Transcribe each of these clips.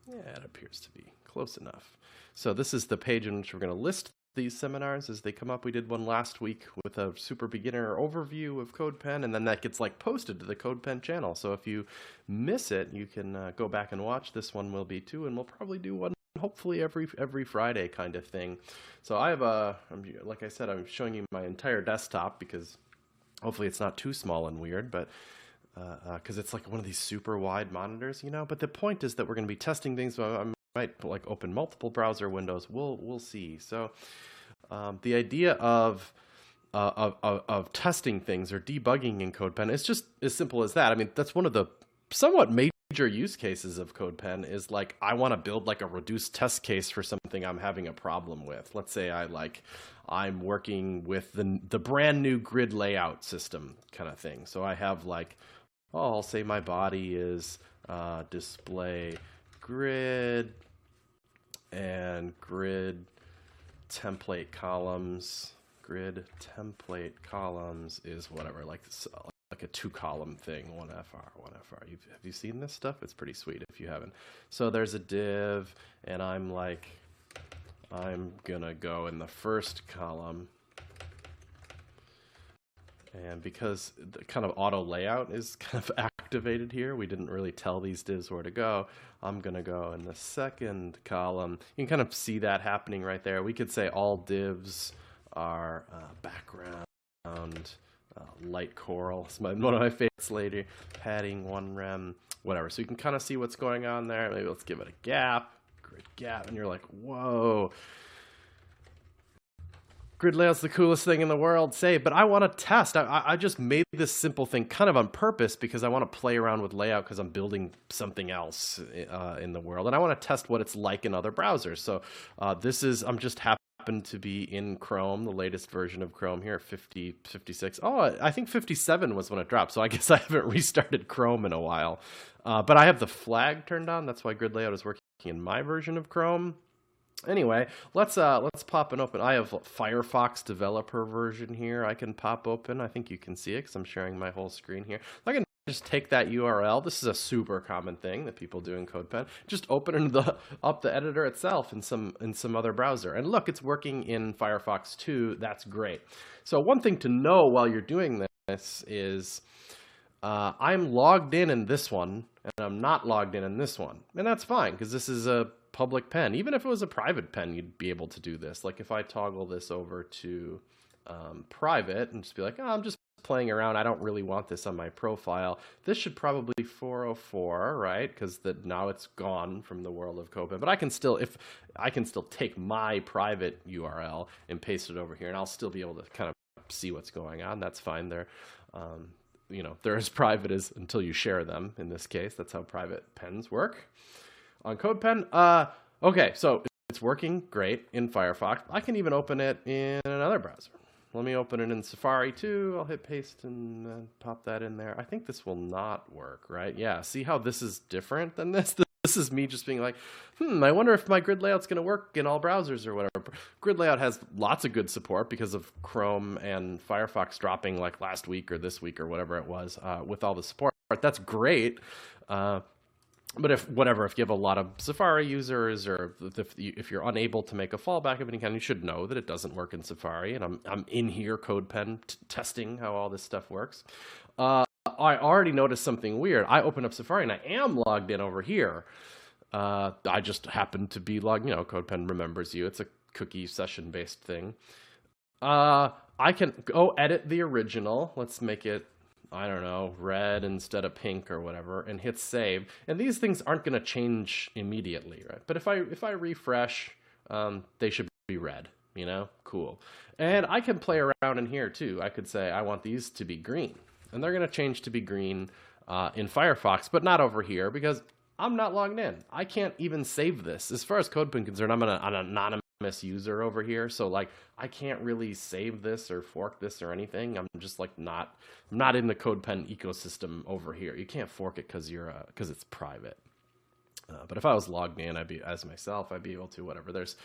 Yeah, it appears to be close enough. So this is the page in which we're going to list these seminars as they come up. We did one last week with a super beginner overview of CodePen, and then that gets like posted to the CodePen channel. So if you miss it, you can go back and watch. This one will be too, and we'll probably do one hopefully every Friday kind of thing. So I have like I said, I'm showing you my entire desktop because hopefully it's not too small and weird, but because it's like one of these super wide monitors, you know. But the point is that we're going to be testing things. So I might like open multiple browser windows. We'll see. So the idea of testing things or debugging in CodePen is just as simple as that. I mean, that's one of the somewhat major use cases of CodePen is like I want to build like a reduced test case for something I'm having a problem with. Let's say I'm working with the brand new grid layout system kind of thing. So I have like, I'll say my body is display grid and grid template columns. Grid template columns is whatever, like a 2-column thing, 1FR, 1FR. Have you seen this stuff? It's pretty sweet if you haven't. So there's a div, and I'm gonna go in the first column. And because the kind of auto layout is kind of activated here, we didn't really tell these divs where to go. I'm gonna go in the second column. You can kind of see that happening right there. We could say all divs are background, light coral. It's one of my favorites later. Padding 1 rem, whatever. So you can kind of see what's going on there. Maybe let's give it a gap, grid gap, and you're like, whoa. Grid layout's the coolest thing in the world, say, but I want to test. I just made this simple thing kind of on purpose because I want to play around with layout because I'm building something else in the world, and I want to test what it's like in other browsers. So I'm just happen to be in Chrome, the latest version of Chrome here, 56. Oh, I think 57 was when it dropped, so I guess I haven't restarted Chrome in a while. But I have the flag turned on. That's why grid layout is working in my version of Chrome. Anyway, let's pop and open. I have Firefox developer version here. I can pop open. I think you can see it because I'm sharing my whole screen here. I can just take that URL. This is a super common thing that people do in CodePen. Just open up the editor itself in some other browser. And look, it's working in Firefox too. That's great. So one thing to know while you're doing this is I'm logged in this one, and I'm not logged in this one. And that's fine because this is a public pen. Even if it was a private pen, you'd be able to do this. Like if I toggle this over to private and just be like, oh, I'm just playing around. I don't really want this on my profile. This should probably be 404, right? Because now it's gone from the world of CodePen. But I can still take my private URL and paste it over here, and I'll still be able to kind of see what's going on. That's fine. They're they're as private as until you share them. In this case, that's how private pens work. On CodePen, okay, so it's working great in Firefox. I can even open it in another browser. Let me open it in Safari too. I'll hit paste and pop that in there. I think this will not work, right? Yeah, see how this is different than this? This is me just being like, I wonder if my grid layout's going to work in all browsers or whatever. Grid layout has lots of good support because of Chrome and Firefox dropping like last week or this week or whatever it was with all the support. That's great. But if you have a lot of Safari users, or if you're unable to make a fallback of any kind, you should know that it doesn't work in Safari. And I'm in here, CodePen, testing how all this stuff works. I already noticed something weird. I opened up Safari and I am logged in over here. I just happen to be logged. CodePen remembers you. It's a cookie session-based thing. I can go edit the original. Let's make it, I don't know, red instead of pink or whatever, and hit save. And these things aren't going to change immediately, right? But if I refresh, they should be red, cool. And I can play around in here too. I could say I want these to be green, and they're going to change to be green in Firefox, but not over here because I'm not logged in. I can't even save this. As far as CodePen is concerned, I'm an anonymous user over here, so like I can't really save this or fork this or anything. I'm just like I'm not in the CodePen ecosystem over here. You can't fork it because it's private. But if I was logged in, I'd be able to, whatever. There's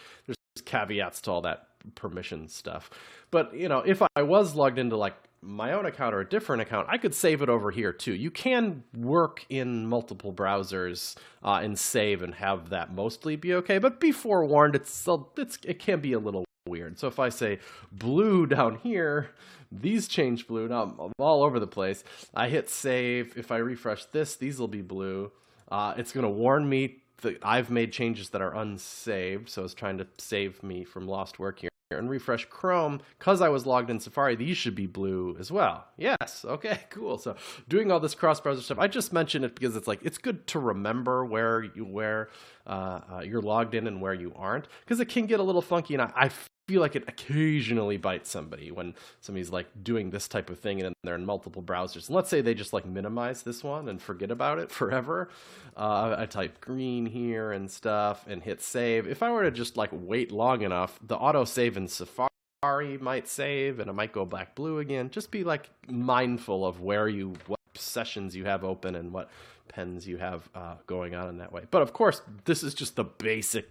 caveats to all that permission stuff. But if I was logged into like my own account or a different account, I could save it over here too. You can work in multiple browsers and save and have that mostly be okay, but be forewarned, it can be a little weird. So if I say blue down here, these change blue. Now I'm all over the place. I hit save. If I refresh this, these will be blue. It's going to warn me that I've made changes that are unsaved, so it's trying to save me from lost work here. And refresh Chrome, because I was logged in Safari, these should be blue as well. Yes, okay, cool. So doing all this cross-browser stuff, I just mentioned it because it's good to remember where you're logged in and where you aren't, because it can get a little funky, and I feel like it occasionally bites somebody when somebody's like doing this type of thing and they're in multiple browsers. And let's say they just like minimize this one and forget about it forever. I type green here and stuff and hit save. If I were to just like wait long enough, the auto save in Safari might save and it might go back blue again. Just be like mindful of what sessions you have open and what pens you have going on in that way. But of course, this is just the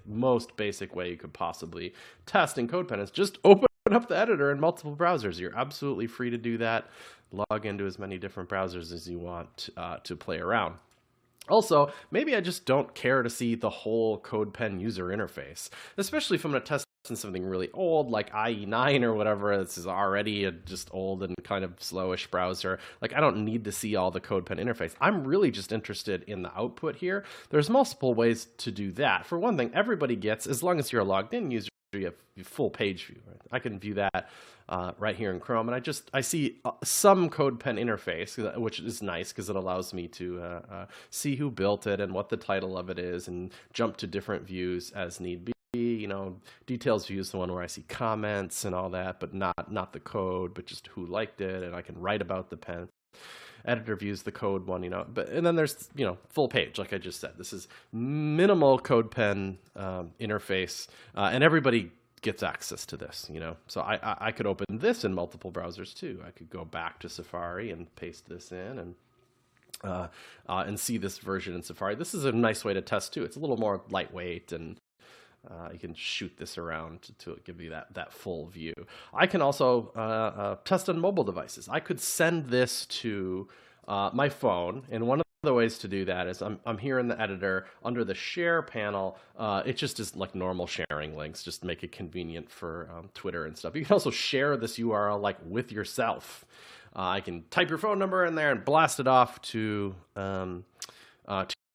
most basic way you could possibly test in CodePen is just open up the editor in multiple browsers. You're absolutely free to do that. Log into as many different browsers as you want to play around. Also, maybe I just don't care to see the whole CodePen user interface, especially if I'm going to test something really old like IE9 or whatever. This is already a just old and kind of slowish browser. Like, I don't need to see all the CodePen interface. I'm really just interested in the output here. There's multiple ways to do that. For one thing, everybody gets, as long as you're a logged in user, you have full page view. Right? I can view that right here in Chrome, and I see some CodePen interface, which is nice because it allows me to see who built it and what the title of it is, and jump to different views as need be. You know, details view is the one where I see comments and all that, but not the code, but just who liked it, and I can write about the pen. Editor views the code one, and then there's, full page, like I just said. This is minimal CodePen interface, and everybody gets access to this, So I could open this in multiple browsers too. I could go back to Safari and paste this in and see this version in Safari. This is a nice way to test too. It's a little more lightweight, and you can shoot this around to give you that full view. I can also test on mobile devices. I could send this to my phone, and one of the ways to do that is I'm here in the editor under the share panel. It just is like normal sharing links, just to make it convenient for Twitter and stuff. You can also share this URL like with yourself. I can type your phone number in there and blast it off to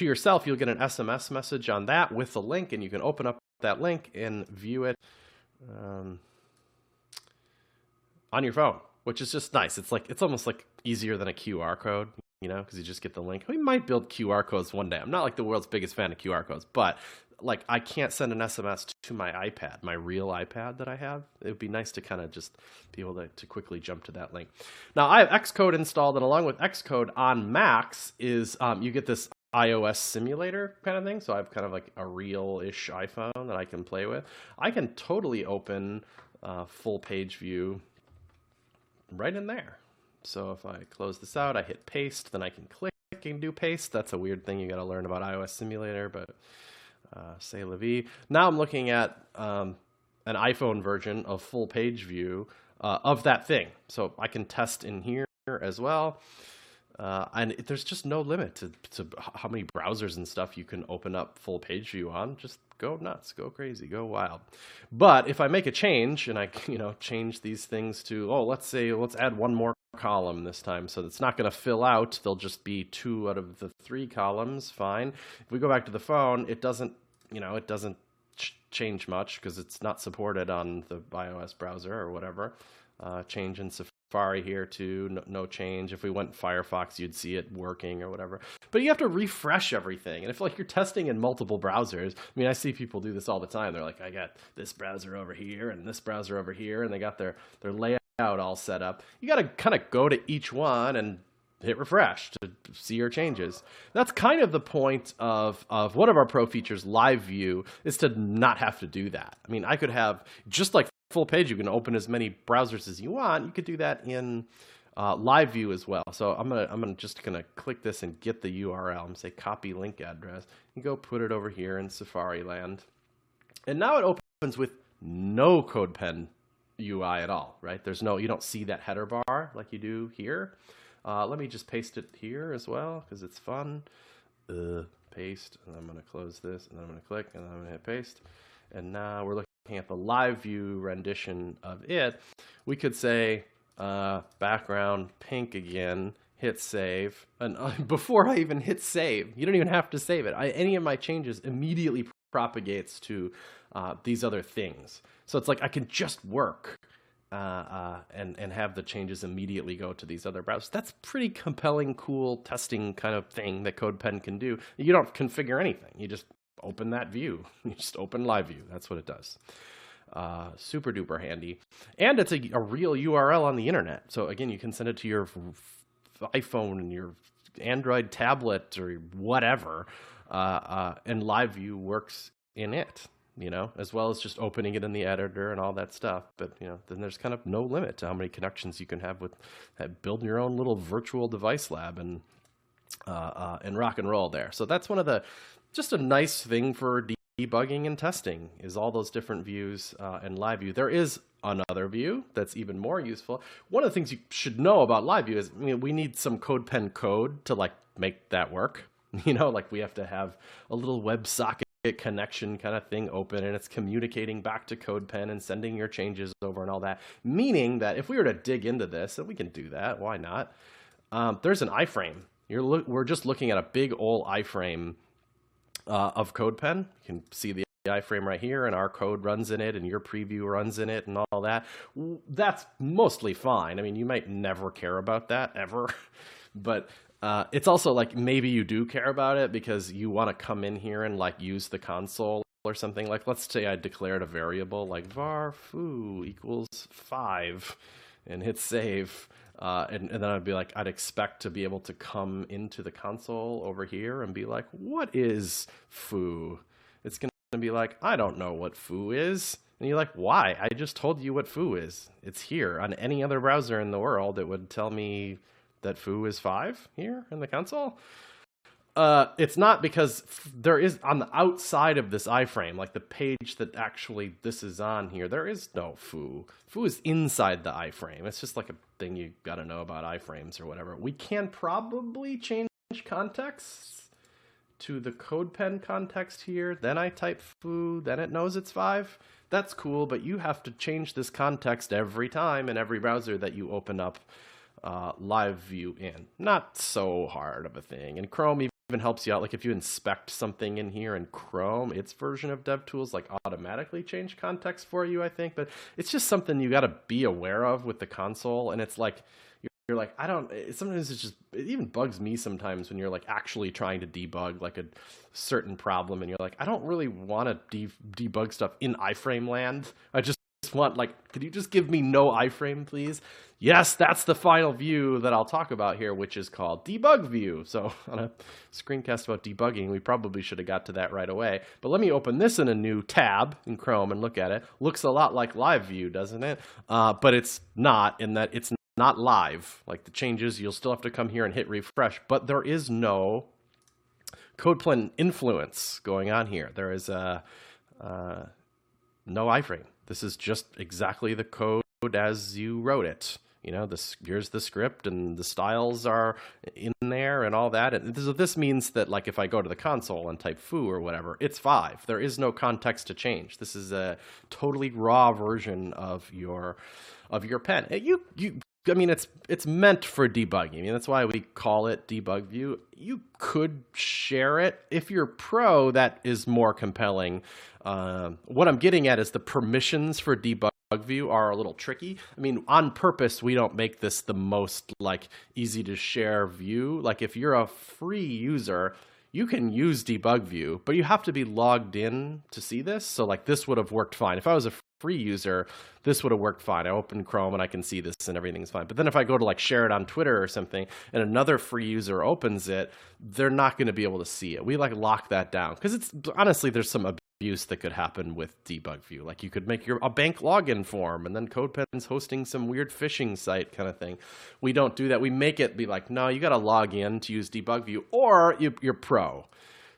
yourself. You'll get an SMS message on that with the link, and you can open up that link and view it on your phone, which is just nice. It's almost like easier than a QR code, because you just get the link. We might build QR codes one day. I'm not like the world's biggest fan of QR codes, but like I can't send an SMS to my iPad, my real iPad that I have. It would be nice to kind of just be able to quickly jump to that link. Now I have Xcode installed, and along with Xcode on Macs is you get this iOS simulator kind of thing. So I have kind of like a real-ish iPhone that I can play with. I can totally open full page view right in there. So if I close this out, I hit paste, then I can click and do paste. That's a weird thing you got to learn about iOS simulator, but c'est la vie. Now I'm looking at an iPhone version of full page view of that thing. So I can test in here as well. And there's just no limit to how many browsers and stuff you can open up full page view on. Just go nuts, go crazy, go wild. But if I make a change and I change these things to, let's add one more column this time, so it's not going to fill out. There'll just be 2 out of the 3 columns. Fine. If we go back to the phone, it doesn't change much because it's not supported on the iOS browser or whatever. Change in Safari here too, no change. If we went Firefox, you'd see it working or whatever. But you have to refresh everything. And if you're testing in multiple browsers, I see people do this all the time. They're like, I got this browser over here and this browser over here, and they got their layout all set up. You got to kind of go to each one and hit refresh to see your changes. That's kind of the point of one of our pro features, Live View, is to not have to do that. I could have, just like full page, you can open as many browsers as you want. You could do that in Live View as well. So I'm just gonna click this and get the URL. I'm gonna say copy link address and go put it over here in Safari land. And now it opens with no CodePen UI at all, right? There's no, you don't see that header bar like you do here. Let me just paste it here as well because it's fun. Paste, and I'm going to close this, and then I'm going to click, and then I'm going to hit paste. And now we're looking at the live view rendition of it. We could say background pink again, hit save, and before I even hit save, you don't even have to save it. Any of my changes immediately propagates to these other things. So it's like I can just work and have the changes immediately go to these other browsers. That's pretty compelling, cool testing kind of thing that CodePen can do. You don't configure anything. You just open that view. You just open live view. That's what it does. Super duper handy. And it's a real URL on the internet. So again, you can send it to your iPhone and your Android tablet or whatever, and live view works in it. As well as just opening it in the editor and all that stuff. But, then there's kind of no limit to how many connections you can have with building your own little virtual device lab and rock and roll there. So that's just a nice thing for debugging and testing is all those different views and live view. There is another view that's even more useful. One of the things you should know about live view is we need some CodePen code to make that work. We have to have a little WebSocket connection kind of thing open, and it's communicating back to CodePen and sending your changes over and all that. Meaning that if we were to dig into this, and we can do that, why not? There's an iframe. We're just looking at a big old iframe of CodePen. You can see the iframe right here, and our code runs in it, and your preview runs in it, and all that. That's mostly fine. I mean, you might never care about that ever, but it's also maybe you do care about it because you want to come in here and use the console or something. Let's say I declared a variable like var foo equals 5 and hit save. And then I'd be I'd expect to be able to come into the console over here and be like, what is foo? It's going to be I don't know what foo is. And you're like, why? I just told you what foo is. It's here. On any other browser in the world, it would tell me that foo is 5 here in the console. It's not, because there is on the outside of this iframe, the page that actually this is on here, there is no foo. Foo is inside the iframe. It's just a thing you got to know about iframes or whatever. We can probably change context to the CodePen context here. Then I type foo, then it knows it's 5. That's cool, but you have to change this context every time in every browser that you open up live view in. Not so hard of a thing. And Chrome even helps you out. If you inspect something in here in Chrome, its version of DevTools automatically change context for you, I think. But it's just something you got to be aware of with the console. And it's you're I don't, sometimes it even bugs me sometimes when you're actually trying to debug a certain problem and you're I don't really want to debug stuff in iframe land. I just want could you just give me no iframe, please? Yes, that's the final view that I'll talk about here, which is called debug view. So on a screencast about debugging, we probably should have got to that right away. But let me open this in a new tab in Chrome and look at it. Looks a lot like live view, doesn't it? But it's not, in that it's not live. The changes, you'll still have to come here and hit refresh. But there is no CodePen influence going on here. There is no iframe. This is just exactly the code as you wrote it. Here's the script, and the styles are in there and all that. And this means that if I go to the console and type foo or whatever, it's 5. There is no context to change. This is a totally raw version of your pen. I mean, it's meant for debugging. I mean, that's why we call it debug view. You could share it. If you're pro, that is more compelling. What I'm getting at is the permissions for debug view are a little tricky. I mean, on purpose, we don't make this the most easy to share view. If you're a free user, you can use debug view, but you have to be logged in to see this. So this would have worked fine. If I was a free user, this would have worked fine. I open Chrome and I can see this and everything's fine. But then if I go to share it on Twitter or something and another free user opens it, they're not going to be able to see it. We lock that down because it's honestly, there's some abuse that could happen with debug view. You could make a bank login form and then CodePen's hosting some weird phishing site kind of thing. We don't do that. We make it be no, you got to log in to use debug view, or you're pro.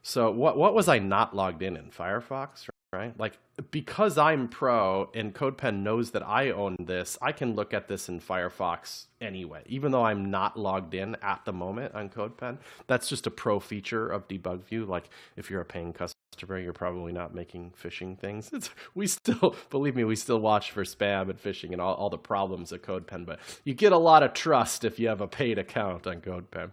So what was I not logged in Firefox? right? Like, because I'm pro and CodePen knows that I own this, I can look at this in Firefox anyway, even though I'm not logged in at the moment on CodePen. That's just a pro feature of Debug View. Like, if you're a paying customer, you're probably not making phishing things. We still, believe me, we still watch for spam and phishing and all the problems of CodePen, but you get a lot of trust if you have a paid account on CodePen.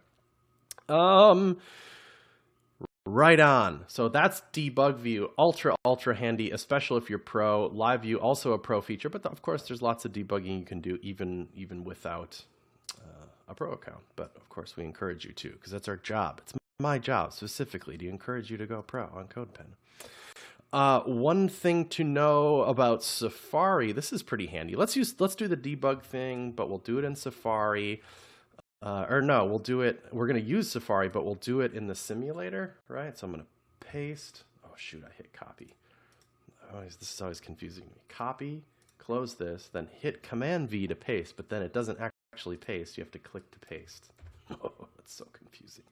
Right on. So that's Debug View. Ultra handy, especially if you're pro. Live View, also a pro feature, but of course there's lots of debugging you can do even without a pro account. But of course we encourage you to, because that's our job. It's my job specifically to encourage you to go pro on CodePen. One thing to know about Safari, this is pretty handy. Let's do the debug thing, but we'll do it in Safari. Or no, we'll do it. We're going to use Safari, but we'll do it in the simulator, right? So I'm going to paste. Oh, shoot, I hit copy. This is always confusing me. Copy, close this, then hit Command V to paste, but then it doesn't actually paste. You have to click to paste. Oh, that's so confusing.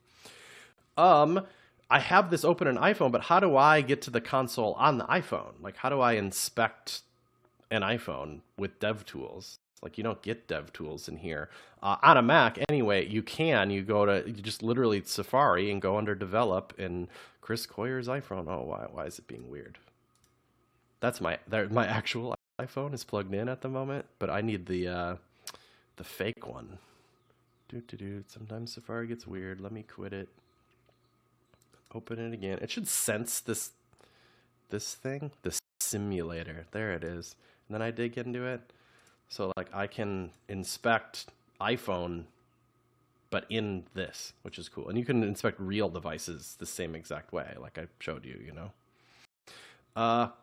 I have this open on iPhone, but how do I get to the console on the iPhone? Like, how do I inspect an iPhone with DevTools? Like, you don't get DevTools in here. On a Mac, anyway, you can. You just literally Safari and go under Develop in Chris Coyer's iPhone. Oh, why is it being weird? That's my actual iPhone is plugged in at the moment, but I need the fake one. Sometimes Safari gets weird. Let me quit it. Open it again. It should sense this thing, the simulator. There it is. And then I dig into it. So like I can inspect iPhone, but in this, which is cool. And you can inspect real devices the same exact way, like I showed you, you know.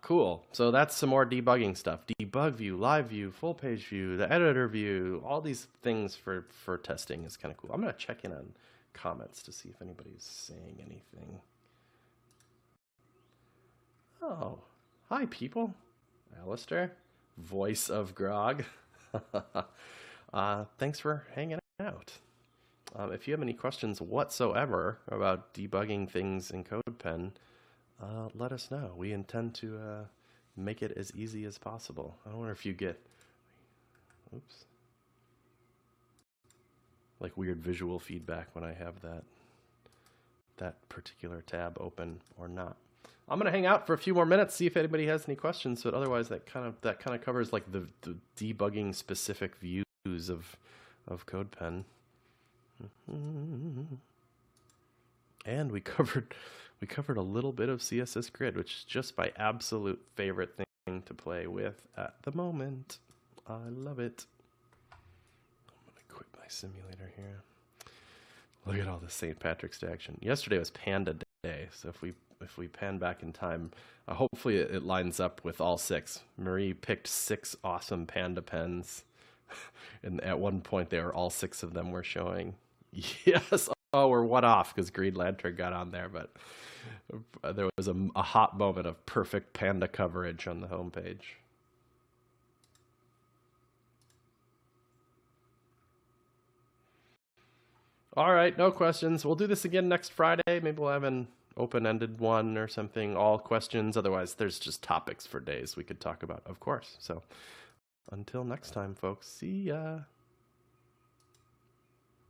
Cool. So that's some more debugging stuff. Debug View, Live View, Full Page View, the Editor View, all these things for testing is kind of cool. I'm going to check in on comments to see if anybody's saying anything. Oh, hi people. Alistair, voice of Grog. Thanks for hanging out. If you have any questions whatsoever about debugging things in CodePen, let us know. We intend to make it as easy as possible. I wonder if you get, oops, like weird visual feedback when I have that particular tab open or not. I'm gonna hang out for a few more minutes, see if anybody has any questions. But otherwise, that kind of covers like the debugging specific views of CodePen. And we covered a little bit of CSS Grid, which is just my absolute favorite thing to play with at the moment. I love it. I'm gonna quit my simulator here. Look at all the St. Patrick's Day action. Yesterday was Panda Day, so if we pan back in time, hopefully it lines up with all 6. Marie picked 6 awesome Panda pens, and at one point all 6 of them were showing. Yes, oh, we're one off because Green Lantern got on there, but there was a hot moment of perfect Panda coverage on the homepage. All right, no questions. We'll do this again next Friday. Maybe we'll have an open-ended one or something, all questions. Otherwise, there's just topics for days we could talk about, of course. So until next time, folks, see ya.